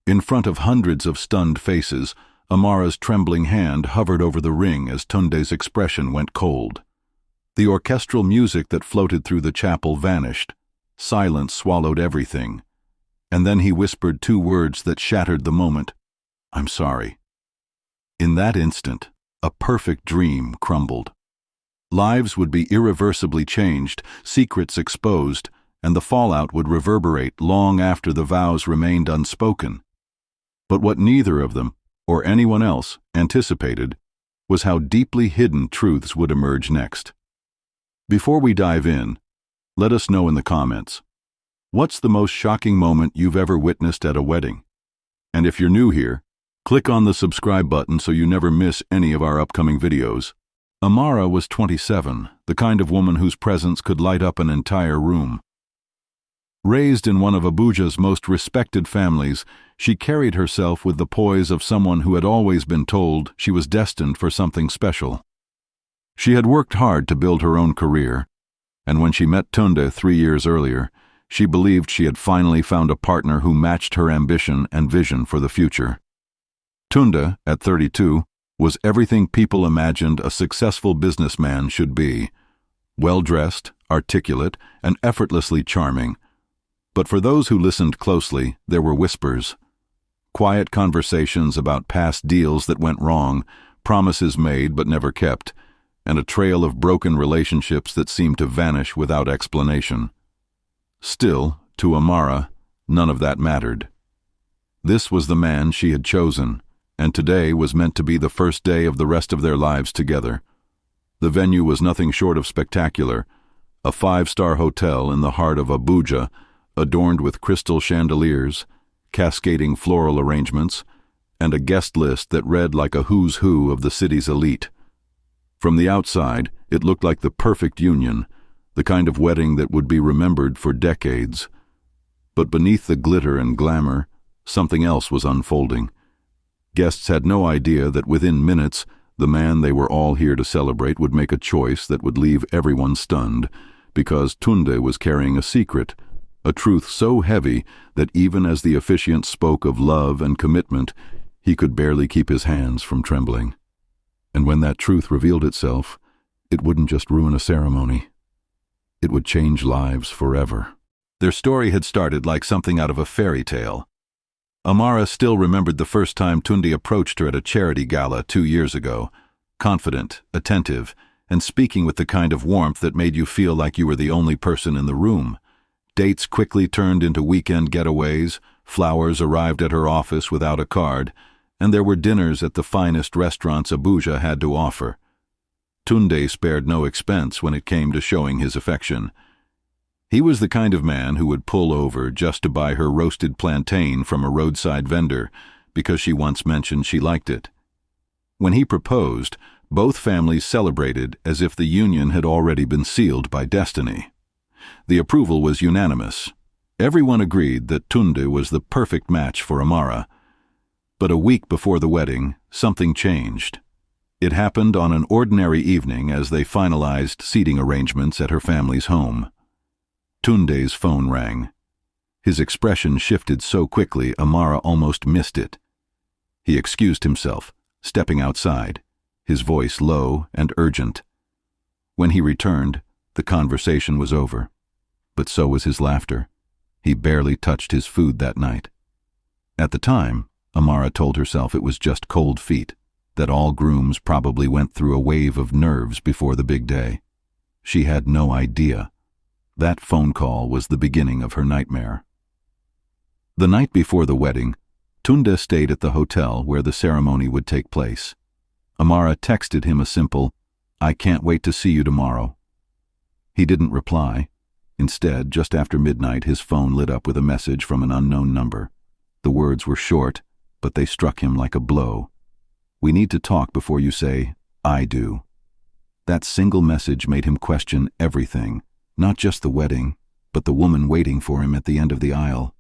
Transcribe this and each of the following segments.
In front of hundreds of stunned faces, Amara's trembling hand hovered over the ring as Tunde's expression went cold. The orchestral music that floated through the chapel vanished. Silence swallowed everything. And then he whispered two words that shattered the moment. "I'm sorry." In that instant, a perfect dream crumbled. Lives would be irreversibly changed, secrets exposed, and the fallout would reverberate long after the vows remained unspoken. But what neither of them, or anyone else, anticipated was how deeply hidden truths would emerge next. Before we dive in, let us know in the comments, what's the most shocking moment you've ever witnessed at a wedding? And if you're new here, click on the subscribe button so you never miss any of our upcoming videos. Amara was 27, the kind of woman whose presence could light up an entire room. Raised in one of Abuja's most respected families, she carried herself with the poise of someone who had always been told she was destined for something special. She had worked hard to build her own career, and when she met Tunde 3 years earlier, she believed she had finally found a partner who matched her ambition and vision for the future. Tunde, at 32, was everything people imagined a successful businessman should be: well-dressed, articulate, and effortlessly charming. But for those who listened closely, there were whispers. Quiet conversations about past deals that went wrong, promises made but never kept, and a trail of broken relationships that seemed to vanish without explanation. Still, to Amara, none of that mattered. This was the man she had chosen, and today was meant to be the first day of the rest of their lives together. The venue was nothing short of spectacular, a 5-star hotel in the heart of Abuja, adorned with crystal chandeliers, cascading floral arrangements, and a guest list that read like a who's who of the city's elite. From the outside, it looked like the perfect union, the kind of wedding that would be remembered for decades. But beneath the glitter and glamour, something else was unfolding. Guests had no idea that within minutes, the man they were all here to celebrate would make a choice that would leave everyone stunned, because Tunde was carrying a secret, a truth so heavy that even as the officiant spoke of love and commitment, he could barely keep his hands from trembling. And when that truth revealed itself, it wouldn't just ruin a ceremony. It would change lives forever. Their story had started like something out of a fairy tale. Amara still remembered the first time Tunde approached her at a charity gala 2 years ago, confident, attentive, and speaking with the kind of warmth that made you feel like you were the only person in the room. Dates quickly turned into weekend getaways, flowers arrived at her office without a card, and there were dinners at the finest restaurants Abuja had to offer. Tunde spared no expense when it came to showing his affection. He was the kind of man who would pull over just to buy her roasted plantain from a roadside vendor because she once mentioned she liked it. When he proposed, both families celebrated as if the union had already been sealed by destiny. The approval was unanimous. Everyone agreed that Tunde was the perfect match for Amara. But a week before the wedding, something changed. It happened on an ordinary evening as they finalized seating arrangements at her family's home. Tunde's phone rang. His expression shifted so quickly Amara almost missed it. He excused himself, stepping outside, his voice low and urgent. When he returned, the conversation was over. But so was his laughter. He barely touched his food that night. At the time, Amara told herself it was just cold feet, that all grooms probably went through a wave of nerves before the big day. She had no idea. That phone call was the beginning of her nightmare. The night before the wedding, Tunde stayed at the hotel where the ceremony would take place. Amara texted him a simple, "I can't wait to see you tomorrow." He didn't reply. Instead, just after midnight, his phone lit up with a message from an unknown number. The words were short, but they struck him like a blow. "We need to talk before you say, 'I do.'" That single message made him question everything, not just the wedding, but the woman waiting for him at the end of the aisle.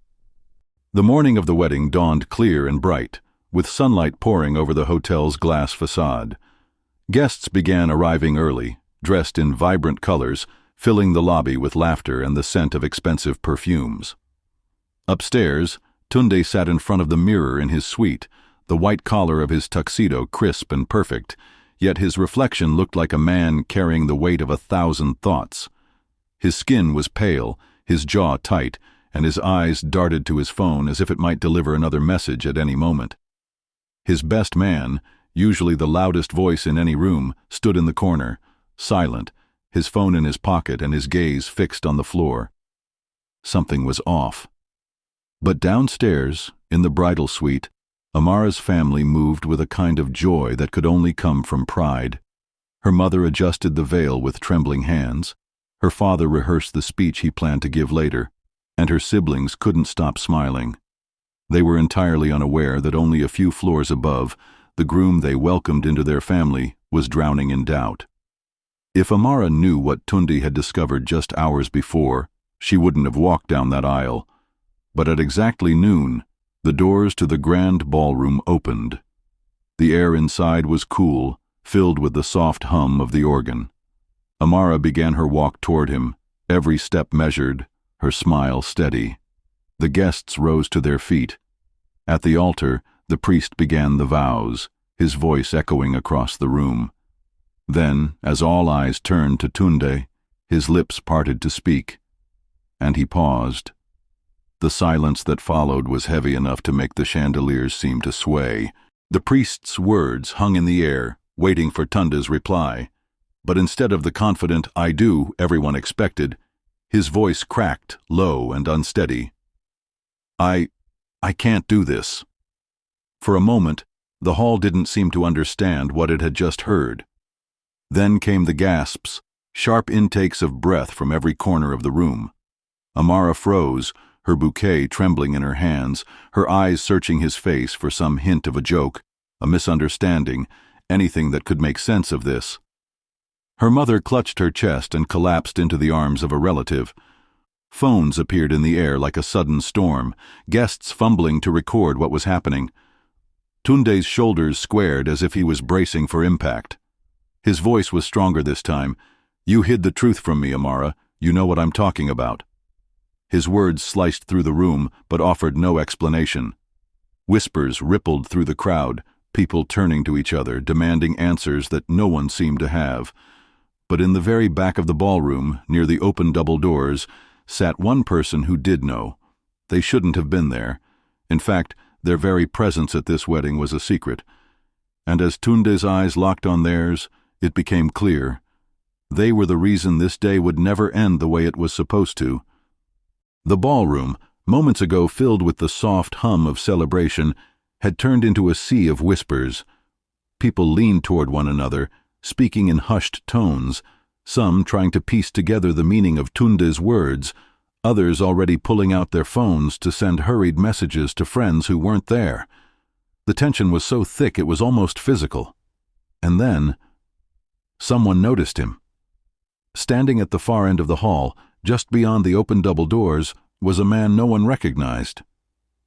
The morning of the wedding dawned clear and bright, with sunlight pouring over the hotel's glass facade. Guests began arriving early, dressed in vibrant colors, filling the lobby with laughter and the scent of expensive perfumes. Upstairs, Tunde sat in front of the mirror in his suite, the white collar of his tuxedo crisp and perfect, yet his reflection looked like a man carrying the weight of 1,000 thoughts. His skin was pale, his jaw tight, and his eyes darted to his phone as if it might deliver another message at any moment. His best man, usually the loudest voice in any room, stood in the corner, silent, his phone in his pocket and his gaze fixed on the floor. Something was off. But downstairs, in the bridal suite, Amara's family moved with a kind of joy that could only come from pride. Her mother adjusted the veil with trembling hands. Her father rehearsed the speech he planned to give later, and her siblings couldn't stop smiling. They were entirely unaware that only a few floors above, the groom they welcomed into their family was drowning in doubt. If Amara knew what Tunde had discovered just hours before, she wouldn't have walked down that aisle. But at exactly noon, the doors to the grand ballroom opened. The air inside was cool, filled with the soft hum of the organ. Amara began her walk toward him, every step measured, her smile steady. The guests rose to their feet. At the altar, the priest began the vows, his voice echoing across the room. Then, as all eyes turned to Tunde, his lips parted to speak, and he paused. The silence that followed was heavy enough to make the chandeliers seem to sway. The priest's words hung in the air, waiting for Tunde's reply. But instead of the confident "I do" everyone expected, his voice cracked, low and unsteady. I can't do this." For a moment, the hall didn't seem to understand what it had just heard. Then came the gasps, sharp intakes of breath from every corner of the room. Amara froze, her bouquet trembling in her hands, her eyes searching his face for some hint of a joke, a misunderstanding, anything that could make sense of this. Her mother clutched her chest and collapsed into the arms of a relative. Phones appeared in the air like a sudden storm, guests fumbling to record what was happening. Tunde's shoulders squared as if he was bracing for impact. His voice was stronger this time. "You hid the truth from me, Amara. You know what I'm talking about." His words sliced through the room, but offered no explanation. Whispers rippled through the crowd, people turning to each other, demanding answers that no one seemed to have. But in the very back of the ballroom, near the open double doors, sat one person who did know. They shouldn't have been there. In fact, their very presence at this wedding was a secret. And as Tunde's eyes locked on theirs, it became clear. They were the reason this day would never end the way it was supposed to. The ballroom, moments ago filled with the soft hum of celebration, had turned into a sea of whispers. People leaned toward one another, speaking in hushed tones, some trying to piece together the meaning of Tunde's words, others already pulling out their phones to send hurried messages to friends who weren't there. The tension was so thick it was almost physical. And then, someone noticed him. Standing at the far end of the hall, just beyond the open double doors, was a man no one recognized.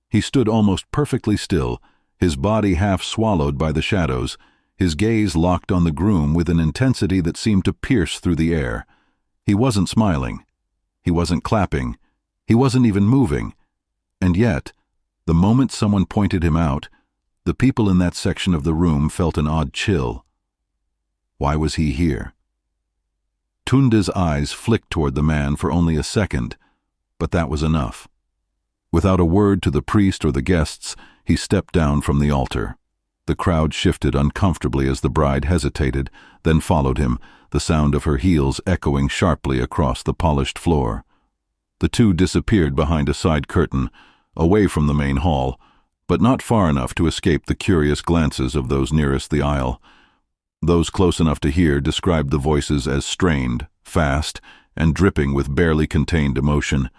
He stood almost perfectly still, his body half swallowed by the shadows, his gaze locked on the groom with an intensity that seemed to pierce through the air. He wasn't smiling. He wasn't clapping. He wasn't even moving. And yet, the moment someone pointed him out, the people in that section of the room felt an odd chill. Why was he here? Tunde's eyes flicked toward the man for only a second, but that was enough. Without a word to the priest or the guests, he stepped down from the altar. The crowd shifted uncomfortably as the bride hesitated, then followed him, the sound of her heels echoing sharply across the polished floor. The two disappeared behind a side curtain, away from the main hall, but not far enough to escape the curious glances of those nearest the aisle. Those close enough to hear described the voices as strained, fast, and dripping with barely contained emotion.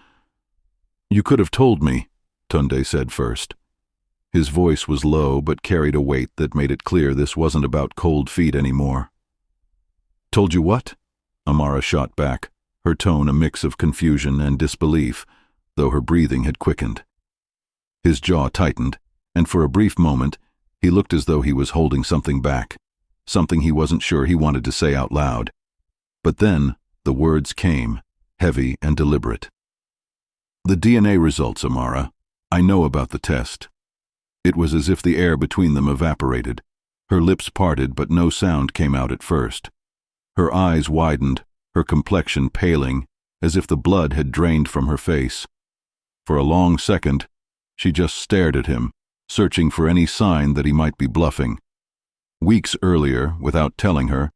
"You could have told me," Tunde said first. His voice was low but carried a weight that made it clear this wasn't about cold feet anymore. "Told you what?" Amara shot back, her tone a mix of confusion and disbelief, though her breathing had quickened. His jaw tightened, and for a brief moment, he looked as though he was holding something back, something he wasn't sure he wanted to say out loud. But then, the words came, heavy and deliberate. "The DNA results, Amara. "I know about the test." It was as if the air between them evaporated. Her lips parted, but no sound came out at first. Her eyes widened, her complexion paling, as if the blood had drained from her face. For a long second, she just stared at him, searching for any sign that he might be bluffing. Weeks earlier, without telling her,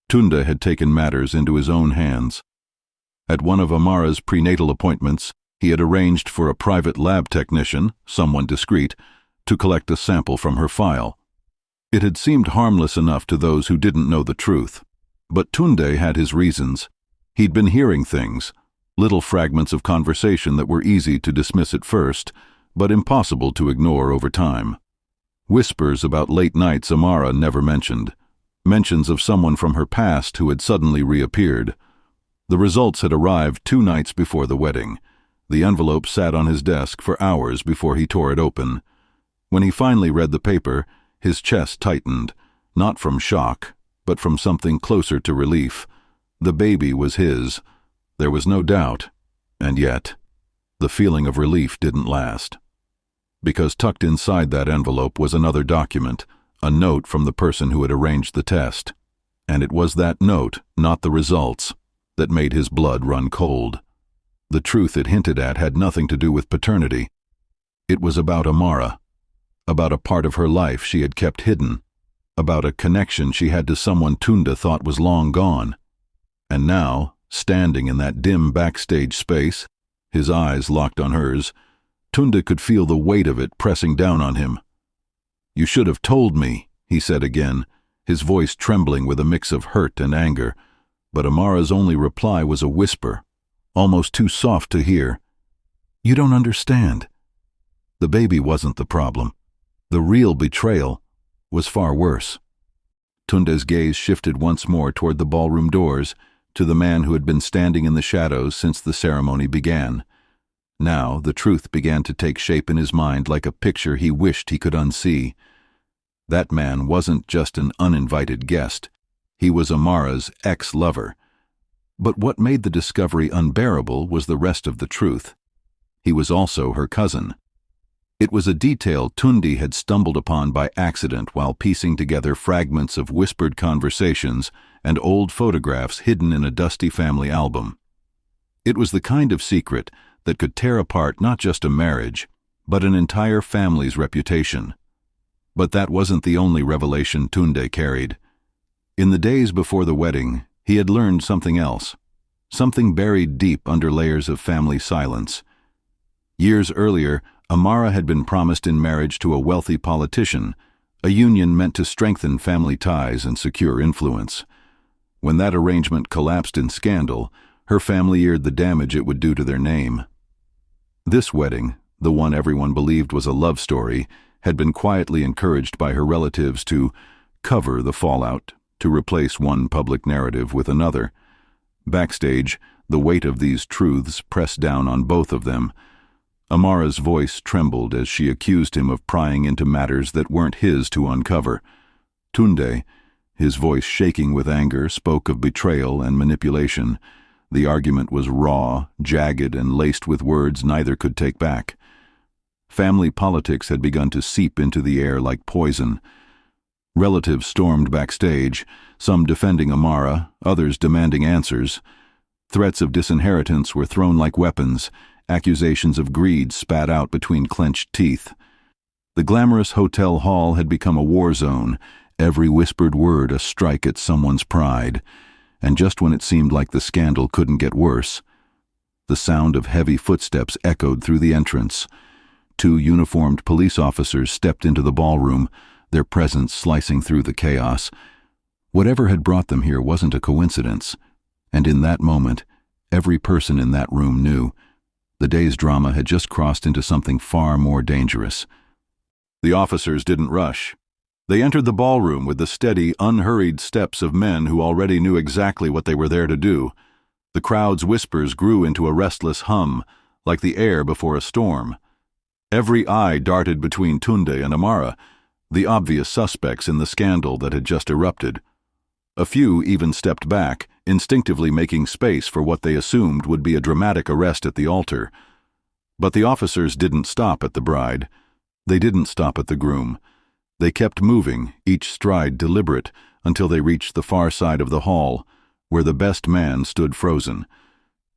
Tunde had taken matters into his own hands. At one of Amara's prenatal appointments, he had arranged for a private lab technician, someone discreet, to collect a sample from her file. It had seemed harmless enough to those who didn't know the truth. But Tunde had his reasons. He'd been hearing things, little fragments of conversation that were easy to dismiss at first, but impossible to ignore over time. Whispers about late nights Amara never mentioned. Mentions of someone from her past who had suddenly reappeared. The results had arrived 2 nights before the wedding. The envelope sat on his desk for hours before he tore it open. When he finally read the paper, his chest tightened, not from shock, but from something closer to relief. The baby was his. There was no doubt. And yet, the feeling of relief didn't last. Because tucked inside that envelope was another document, a note from the person who had arranged the test. And it was that note, not the results, that made his blood run cold. The truth it hinted at had nothing to do with paternity. It was about Amara, about a part of her life she had kept hidden, about a connection she had to someone Tunde thought was long gone. And now, standing in that dim backstage space, his eyes locked on hers, Tunde could feel the weight of it pressing down on him. "You should have told me," he said again, his voice trembling with a mix of hurt and anger. But Amara's only reply was a whisper, almost too soft to hear. "You don't understand." The baby wasn't the problem. The real betrayal was far worse. Tunde's gaze shifted once more toward the ballroom doors, to the man who had been standing in the shadows since the ceremony began. Now the truth began to take shape in his mind like a picture he wished he could unsee. That man wasn't just an uninvited guest. He was Amara's ex-lover. But what made the discovery unbearable was the rest of the truth. He was also her cousin. It was a detail Tunde had stumbled upon by accident while piecing together fragments of whispered conversations and old photographs hidden in a dusty family album. It was the kind of secret that could tear apart not just a marriage, but an entire family's reputation. But that wasn't the only revelation Tunde carried. In the days before the wedding, he had learned something else, something buried deep under layers of family silence. Years earlier, Amara had been promised in marriage to a wealthy politician, a union meant to strengthen family ties and secure influence. When that arrangement collapsed in scandal, her family feared the damage it would do to their name. This wedding, the one everyone believed was a love story, had been quietly encouraged by her relatives to cover the fallout, to replace one public narrative with another. Backstage, the weight of these truths pressed down on both of them. Amara's voice trembled as she accused him of prying into matters that weren't his to uncover. Tunde, his voice shaking with anger, spoke of betrayal and manipulation. The argument was raw, jagged, and laced with words neither could take back. Family politics had begun to seep into the air like poison. Relatives stormed backstage, some defending Amara, others demanding answers. Threats of disinheritance were thrown like weapons, accusations of greed spat out between clenched teeth. The glamorous hotel hall had become a war zone, every whispered word a strike at someone's pride. And just when it seemed like the scandal couldn't get worse, the sound of heavy footsteps echoed through the entrance. 2 uniformed police officers stepped into the ballroom, their presence slicing through the chaos. Whatever had brought them here wasn't a coincidence, and in that moment, every person in that room knew the day's drama had just crossed into something far more dangerous. The officers didn't rush. They entered the ballroom with the steady, unhurried steps of men who already knew exactly what they were there to do. The crowd's whispers grew into a restless hum, like the air before a storm. Every eye darted between Tunde and Amara, the obvious suspects in the scandal that had just erupted. A few even stepped back, instinctively making space for what they assumed would be a dramatic arrest at the altar. But the officers didn't stop at the bride. They didn't stop at the groom. They kept moving, each stride deliberate, until they reached the far side of the hall, where the best man stood frozen.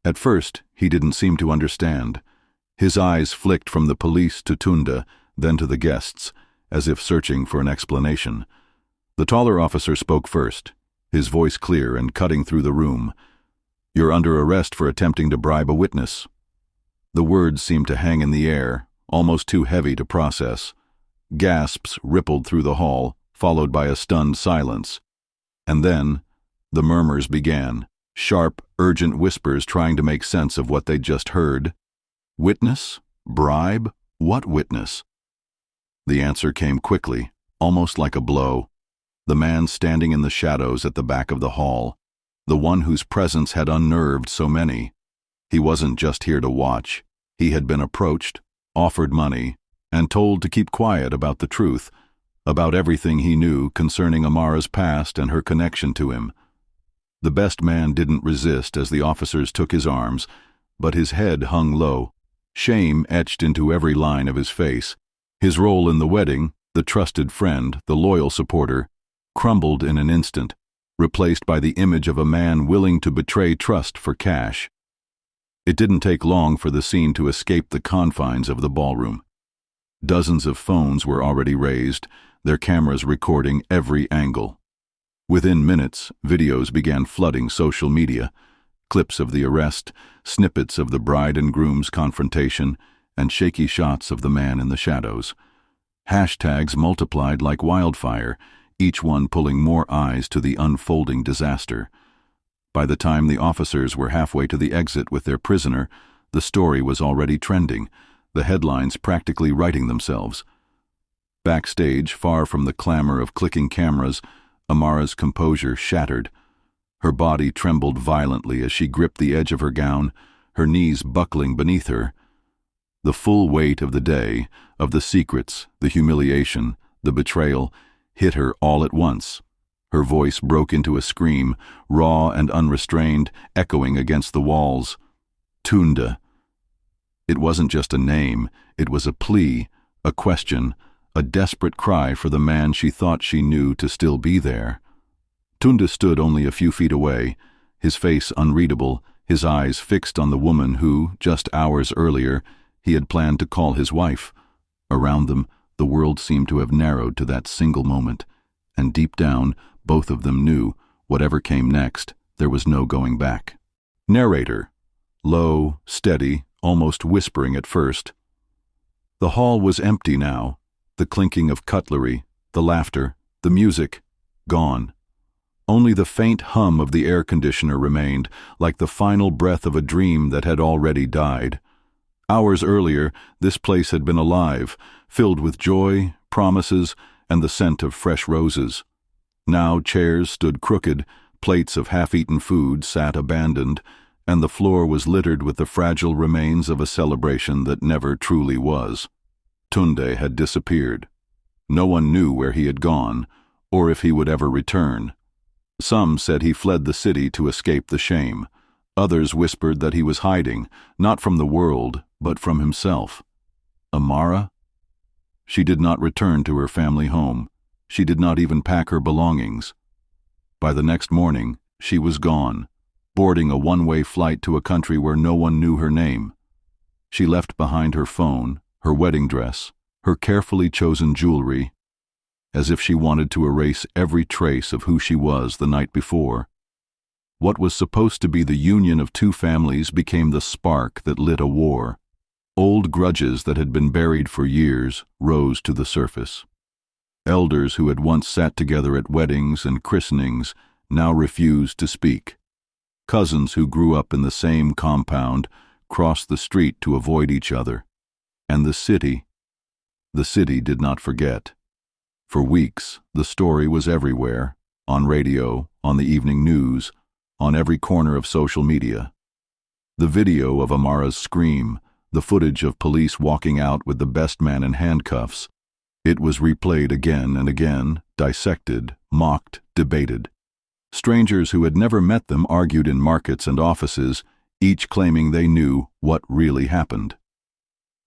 At first, he didn't seem to understand. His eyes flicked from the police to Tunda, then to the guests, as if searching for an explanation. The taller officer spoke first, his voice clear and cutting through the room. "You're under arrest for attempting to bribe a witness." The words seemed to hang in the air, almost too heavy to process. Gasps rippled through the hall, followed by a stunned silence. And then, the murmurs began, sharp, urgent whispers trying to make sense of what they'd just heard. Witness? Bribe? What witness? The answer came quickly, almost like a blow. The man standing in the shadows at the back of the hall, the one whose presence had unnerved so many. He wasn't just here to watch. He had been approached, offered money, and told to keep quiet about the truth, about everything he knew concerning Amara's past and her connection to him. The best man didn't resist as the officers took his arms, but his head hung low, shame etched into every line of his face. His role in the wedding, the trusted friend, the loyal supporter, crumbled in an instant, replaced by the image of a man willing to betray trust for cash. It didn't take long for the scene to escape the confines of the ballroom. Dozens of phones were already raised, their cameras recording every angle. Within minutes, videos began flooding social media, clips of the arrest, snippets of the bride and groom's confrontation, and shaky shots of the man in the shadows. Hashtags multiplied like wildfire, each one pulling more eyes to the unfolding disaster. By the time the officers were halfway to the exit with their prisoner, the story was already trending, the headlines practically writing themselves. Backstage, far from the clamor of clicking cameras, Amara's composure shattered. Her body trembled violently as she gripped the edge of her gown, her knees buckling beneath her. The full weight of the day, of the secrets, the humiliation, the betrayal, hit her all at once. Her voice broke into a scream, raw and unrestrained, echoing against the walls. Tunda. It wasn't just a name, it was a plea, a question, a desperate cry for the man she thought she knew to still be there. Tunda stood only a few feet away, his face unreadable, his eyes fixed on the woman who, just hours earlier, he had planned to call his wife. Around them, the world seemed to have narrowed to that single moment, and deep down, both of them knew, whatever came next, there was no going back. Narrator. Low, steady, almost whispering at first. The hall was empty now, the clinking of cutlery, the laughter, the music, gone. Only the faint hum of the air conditioner remained, like the final breath of a dream that had already died. Hours earlier, this place had been alive, filled with joy, promises, and the scent of fresh roses. Now chairs stood crooked, plates of half-eaten food sat abandoned, and the floor was littered with the fragile remains of a celebration that never truly was. Tunde had disappeared. No one knew where he had gone, or if he would ever return. Some said he fled the city to escape the shame. Others whispered that he was hiding, not from the world, but from himself. Amara? She did not return to her family home. She did not even pack her belongings. By the next morning, she was gone, boarding a one-way flight to a country where no one knew her name. She left behind her phone, her wedding dress, her carefully chosen jewelry, as if she wanted to erase every trace of who she was the night before. What was supposed to be the union of two families became the spark that lit a war. Old grudges that had been buried for years rose to the surface. Elders who had once sat together at weddings and christenings now refused to speak. Cousins who grew up in the same compound crossed the street to avoid each other. And the city did not forget. For weeks, the story was everywhere, on radio, on the evening news, on every corner of social media. The video of Amara's scream, the footage of police walking out with the best man in handcuffs, it was replayed again and again, dissected, mocked, debated. Strangers who had never met them argued in markets and offices, each claiming they knew what really happened.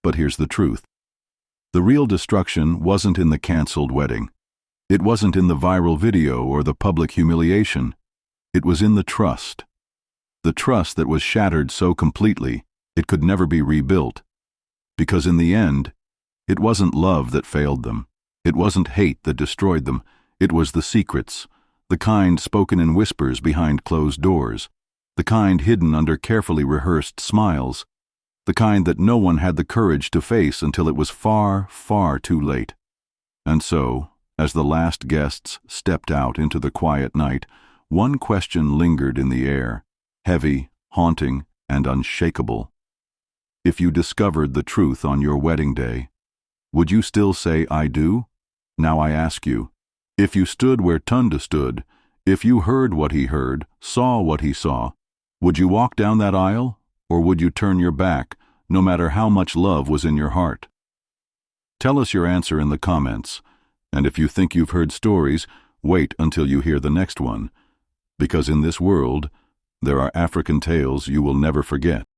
But here's the truth. The real destruction wasn't in the cancelled wedding. It wasn't in the viral video or the public humiliation. It was in the trust. The trust that was shattered so completely it could never be rebuilt. Because in the end, it wasn't love that failed them. It wasn't hate that destroyed them. It was the secrets, the kind spoken in whispers behind closed doors, the kind hidden under carefully rehearsed smiles, the kind that no one had the courage to face until it was far, far too late. And so, as the last guests stepped out into the quiet night, one question lingered in the air, heavy, haunting, and unshakable. If you discovered the truth on your wedding day, would you still say, "I do"? Now I ask you, if you stood where Tunda stood, if you heard what he heard, saw what he saw, would you walk down that aisle, or would you turn your back, no matter how much love was in your heart? Tell us your answer in the comments, and if you think you've heard stories, wait until you hear the next one, because in this world, there are African tales you will never forget.